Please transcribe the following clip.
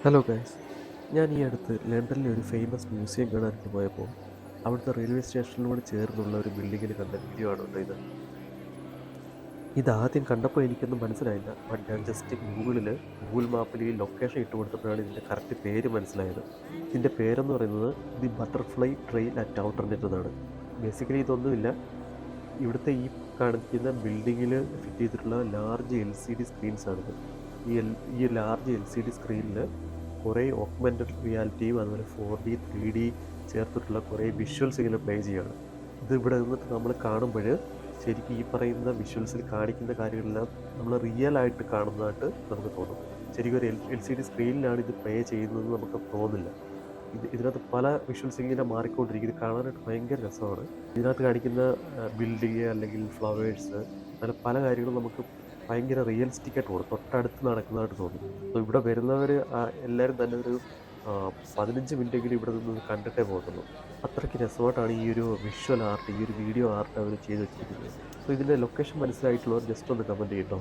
Hello guys, ഞാൻ ഈ അടുത്ത് ലണ്ടനിലെ ഒരു ഫേമസ് മ്യൂസിയം കാണാനായിട്ട് പോയപ്പോൾ അവിടുത്തെ റെയിൽവേ സ്റ്റേഷനിനോട് ചേർന്നുള്ള ഒരു ബിൽഡിങ്ങിൽ കണ്ട വീഡിയോ ആണ് കേട്ടോ ഇതാദ്യം കണ്ടപ്പോൾ എനിക്കൊന്നും മനസ്സിലായില്ല. ബട്ട് ഞാൻ ജസ്റ്റ് ഗൂഗിൾ മാപ്പിൽ ഈ ലൊക്കേഷൻ ഇട്ട് കൊടുത്തപ്പോഴാണ് ഇതിൻ്റെ കറക്റ്റ് പേര് മനസ്സിലായത്. ഇതിൻ്റെ പേരെന്ന് പറയുന്നത് ദി ബട്ടർഫ്ലൈ ട്രെയിൽ അറ്റ് ഔട്ടർനെറ്റ് എന്നാണ്. ബേസിക്കലി ഇതൊന്നുമില്ല, ഇവിടുത്തെ ഈ കാണിക്കുന്ന ബിൽഡിങ്ങിൽ ഫിറ്റ് ചെയ്തിട്ടുള്ള ലാർജ് LCD സ്ക്രീൻസാണിത്. ഈ ലാർജ് LCD സ്ക്രീനിൽ കുറേ ഓഗ്മെൻറ്റഡ് റിയാലിറ്റിയും അതുപോലെ 4D 3D ചേർത്തിട്ടുള്ള കുറേ വിഷ്വൽസ് ഇങ്ങനെ പ്ലേ ചെയ്യുകയാണ്. ഇത് ഇവിടെ നിന്നിട്ട് നമ്മൾ കാണുമ്പോൾ ശരിക്കും ഈ പറയുന്ന വിഷ്വൽസിൽ കാണിക്കുന്ന കാര്യങ്ങളെല്ലാം നമ്മൾ റിയൽ ആയിട്ട് കാണുന്നതായിട്ട് നമുക്ക് തോന്നും. ശരിക്കും ഒരു LCD സ്ക്രീനിലാണ് ഇത് പ്ലേ ചെയ്യുന്നതെന്ന് നമുക്ക് തോന്നില്ല. ഇതിനകത്ത് പല വിഷ്വൽസ് ഇങ്ങനെ മാറിക്കൊണ്ടിരിക്കും. ഇത് കാണാനായിട്ട് ഭയങ്കര രസമാണ്. ഇതിനകത്ത് കാണിക്കുന്ന ബിൽഡിങ് അല്ലെങ്കിൽ ഫ്ലവേഴ്സ്, അങ്ങനെ പല കാര്യങ്ങളും നമുക്ക് ഭയങ്കര റിയലിസ്റ്റിക് ആയിട്ട് തോന്നും, തൊട്ടടുത്ത് നടക്കുന്നതായിട്ട് തോന്നും. അപ്പോൾ ഇവിടെ വരുന്നവർ എല്ലാവരും തന്നെ ഒരു 15 മിനിറ്റെങ്കിലും ഇവിടെ നിന്ന് കണ്ടിട്ടേ പോകുന്നുള്ളൂ. അത്രയ്ക്ക് രസമായിട്ടാണ് ഈ ഒരു വിഷ്വൽ ആർട്ട്, ഈ ഒരു വീഡിയോ ആർട്ട് അവർ ചെയ്ത് വെച്ചിരിക്കുന്നത്. അപ്പോൾ ഇതിൻ്റെ ലൊക്കേഷൻ മനസ്സിലായിട്ടുള്ളവർ ജസ്റ്റ് ഒന്ന് കമൻറ്റ് ചെയ്യട്ടോ.